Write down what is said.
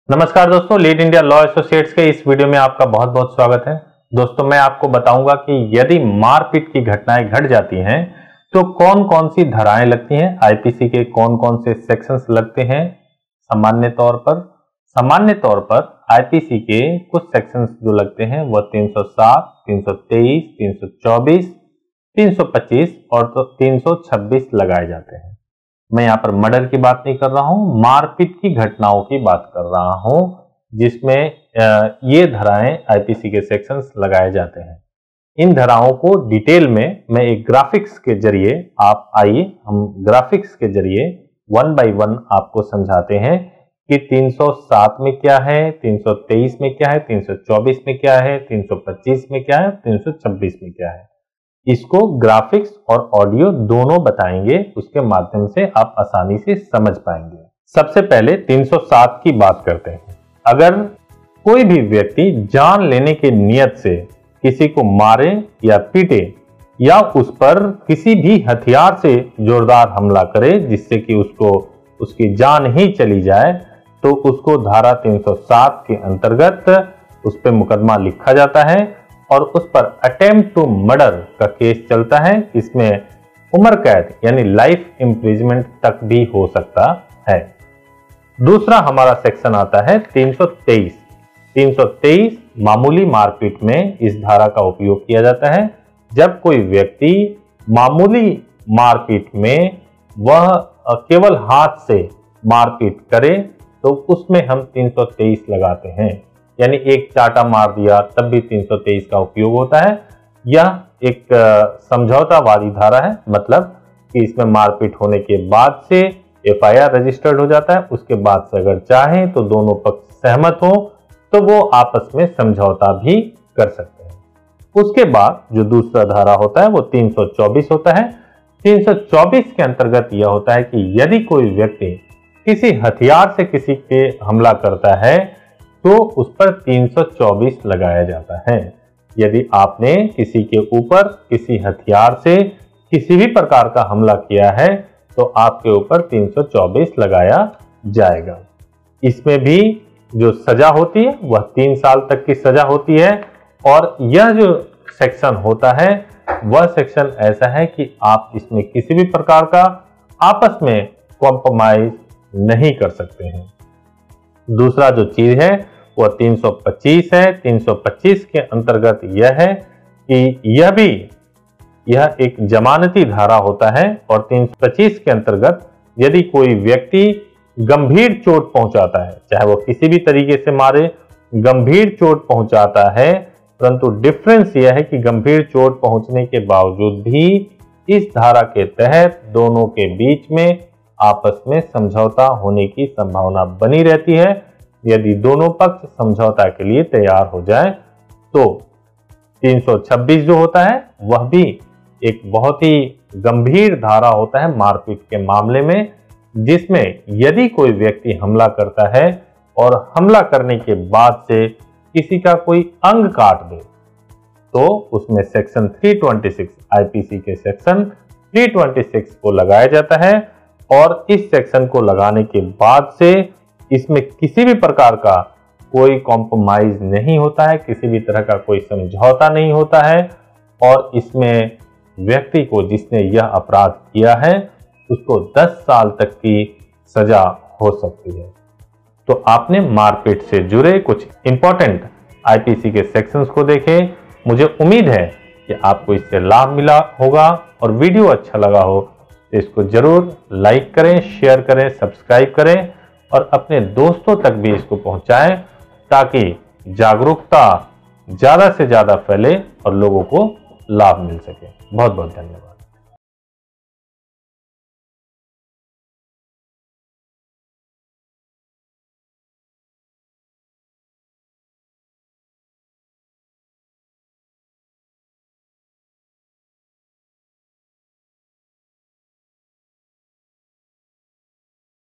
नमस्कार दोस्तों, lead India law associates के इस वीडियो में आपका बहुत बहुत स्वागत है। दोस्तों, मैं आपको बताऊंगा कि यदि मारपीट की घटनाएं घट जाती हैं तो कौन कौन सी धाराएं लगती हैं, आईपीसी के कौन कौन से सेक्शंस लगते हैं। सामान्य तौर पर आईपीसी के कुछ सेक्शंस जो लगते हैं वह 307, 323, 324, 325 और 326 लगाए जाते हैं। मैं यहाँ पर मर्डर की बात नहीं कर रहा हूं, मारपीट की घटनाओं की बात कर रहा हूं जिसमें ये धाराएं आईपीसी के सेक्शंस लगाए जाते हैं। इन धाराओं को डिटेल में मैं एक ग्राफिक्स के जरिए, आप आइए हम ग्राफिक्स के जरिए वन बाय वन आपको समझाते हैं कि 307 में क्या है, 323 में क्या है, 324 में क्या है, 325 में क्या है, 326 में क्या है। इसको ग्राफिक्स और ऑडियो दोनों बताएंगे, उसके माध्यम से आप आसानी से समझ पाएंगे। सबसे पहले 307 की बात करते हैं। अगर कोई भी व्यक्ति जान लेने के नियत से किसी को मारे या पीटे या उस पर किसी भी हथियार से जोरदार हमला करे जिससे कि उसकी जान ही चली जाए, तो उसको धारा 307 के अंतर्गत उस पर मुकदमा लिखा जाता है और उस पर अटेम्प्ट टू मर्डर का केस चलता है। इसमें उम्र कैद यानी लाइफ इम्प्रिजमेंट तक भी हो सकता है। दूसरा हमारा सेक्शन आता है 323। 323 मामूली मारपीट में इस धारा का उपयोग किया जाता है। जब कोई व्यक्ति मामूली मारपीट में वह केवल हाथ से मारपीट करे तो उसमें हम 323 लगाते हैं, यानी एक चाटा मार दिया तब भी 323 का उपयोग होता है। यह एक समझौतावादी धारा है, मतलब कि इसमें मारपीट होने के बाद से एफआईआर रजिस्टर्ड हो जाता है। उसके बाद से अगर चाहें तो दोनों पक्ष सहमत हो तो वो आपस में समझौता भी कर सकते हैं। उसके बाद जो दूसरा धारा होता है वो 324 होता है। 324 के अंतर्गत यह होता है कि यदि कोई व्यक्ति किसी हथियार से किसी पे हमला करता है तो उस पर 324 लगाया जाता है। यदि आपने किसी के ऊपर किसी हथियार से किसी भी प्रकार का हमला किया है तो आपके ऊपर 324 लगाया जाएगा। इसमें भी जो सजा होती है वह 3 साल तक की सजा होती है। और यह जो सेक्शन होता है वह सेक्शन ऐसा है कि आप इसमें किसी भी प्रकार का आपस में कॉम्प्रोमाइज नहीं कर सकते हैं। दूसरा जो चीज है वह 325 है। 325 के अंतर्गत यह है कि यह एक जमानती धारा होता है और 325 के अंतर्गत यदि कोई व्यक्ति गंभीर चोट पहुंचाता है, चाहे वो किसी भी तरीके से मारे, गंभीर चोट पहुंचाता है, परंतु डिफरेंस यह है कि गंभीर चोट पहुंचने के बावजूद भी इस धारा के तहत दोनों के बीच में आपस में समझौता होने की संभावना बनी रहती है। यदि दोनों पक्ष समझौता के लिए तैयार हो जाए तो 326 जो होता है वह भी एक बहुत ही गंभीर धारा होता है मारपीट के मामले में, जिसमें यदि कोई व्यक्ति हमला करता है और हमला करने के बाद से किसी का कोई अंग काट दे तो उसमें सेक्शन 326 आईपीसी के सेक्शन 326 को लगाया जाता है। और इस सेक्शन को लगाने के बाद से इसमें किसी भी प्रकार का कोई कॉम्प्रोमाइज नहीं होता है, किसी भी तरह का कोई समझौता नहीं होता है और इसमें व्यक्ति को जिसने यह अपराध किया है उसको 10 साल तक की सजा हो सकती है। तो आपने मारपीट से जुड़े कुछ इंपॉर्टेंट आईपीसी के सेक्शंस को देखे। मुझे उम्मीद है कि आपको इससे लाभ मिला होगा और वीडियो अच्छा लगा हो तो इसको जरूर लाइक करें, शेयर करें, सब्सक्राइब करें और अपने दोस्तों तक भी इसको पहुंचाएं ताकि जागरूकता ज्यादा से ज्यादा फैले और लोगों को लाभ मिल सके। बहुत बहुत धन्यवाद।